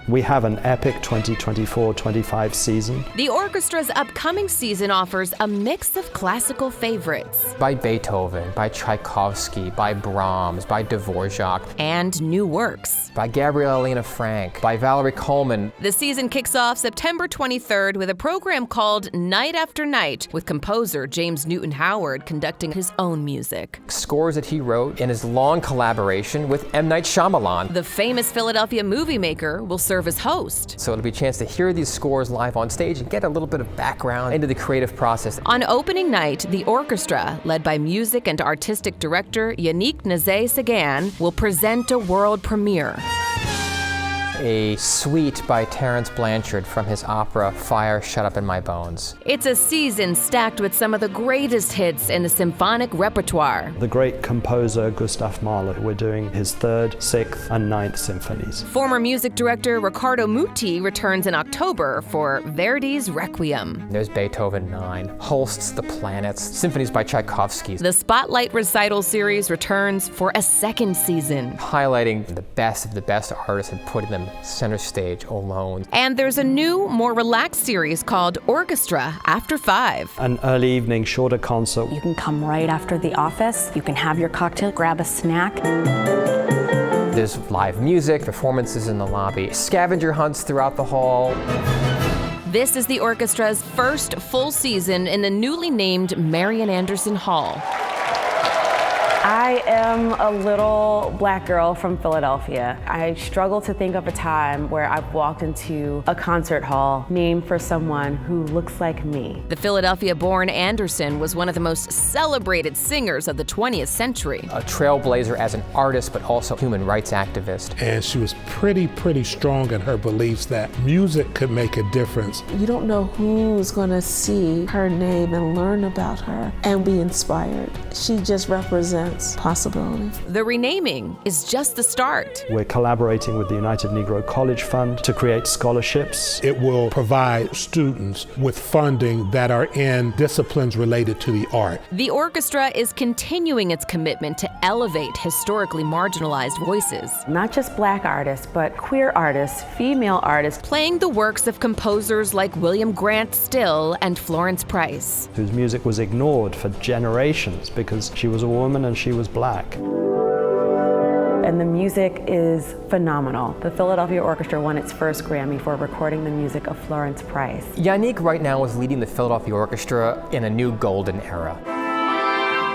We have an epic 2024-25 season. The orchestra's upcoming season offers a mix of classical favorites. By Beethoven, by Tchaikovsky, by Brahms, by Dvorak. And new works. By Gabriela Lena Frank, by Valerie Coleman. The season kicks off September 23rd with a program called Night After Night, with composer James Newton Howard conducting his own music. Scores that he wrote in his long collaboration with M. Night Shyamalan. The famous Philadelphia movie maker will serve as host. So it'll be a chance to hear these scores live on stage and get a little bit of background into the creative process. On opening night, the orchestra, led by music and artistic director Yannick Nézet-Séguin, will present a world premiere. A suite by Terence Blanchard from his opera Fire Shut Up in My Bones. It's a season stacked with some of the greatest hits in the symphonic repertoire. The great composer Gustav Mahler, we're doing his 3rd, 6th, and 9th symphonies. Former music director Riccardo Muti returns in October for Verdi's Requiem. There's Beethoven 9, Holst's The Planets, symphonies by Tchaikovsky. The Spotlight Recital series returns for a 2nd season, highlighting the best of the best artists and putting them center stage alone. And there's a new, more relaxed series called Orchestra After 5. An early evening, shorter concert. You can come right after the office. You can have your cocktail, grab a snack. There's live music, performances in the lobby, scavenger hunts throughout the hall. This is the orchestra's first full season in the newly named Marian Anderson Hall. I am a little black girl from Philadelphia. I struggle to think of a time where I've walked into a concert hall named for someone who looks like me. The Philadelphia-born Anderson was one of the most celebrated singers of the 20th century. A trailblazer as an artist, but also human rights activist. And she was pretty strong in her beliefs that music could make a difference. You don't know who's gonna see her name and learn about her and be inspired. She just represents possibility. The renaming is just the start. We're collaborating with the United Negro College Fund to create scholarships. It will provide students with funding that are in disciplines related to the art. The orchestra is continuing its commitment to elevate historically marginalized voices. Not just black artists, but queer artists, female artists. Playing the works of composers like William Grant Still and Florence Price, whose music was ignored for generations because she was a woman and she was black. And the music is phenomenal. The Philadelphia Orchestra won its first Grammy for recording the music of Florence Price. Yannick right now is leading the Philadelphia Orchestra in a new golden era.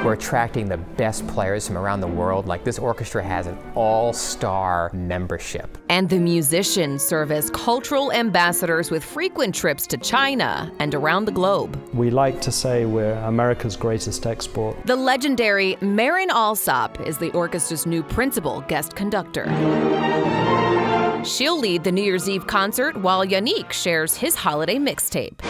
We're attracting the best players from around the world. Like, this orchestra has an all-star membership. And the musicians serve as cultural ambassadors with frequent trips to China and around the globe. We like to say we're America's greatest export. The legendary Marin Alsop is the orchestra's new principal guest conductor. She'll lead the New Year's Eve concert while Yannick shares his holiday mixtape.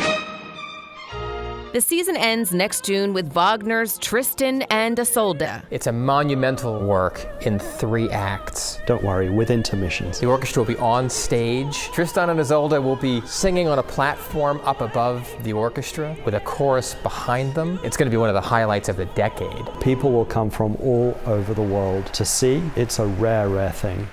The season ends next June with Wagner's Tristan and Isolde. It's a monumental work in 3 acts. Don't worry, with intermissions. The orchestra will be on stage. Tristan and Isolde will be singing on a platform up above the orchestra with a chorus behind them. It's going to be one of the highlights of the decade. People will come from all over the world to see. It's a rare thing.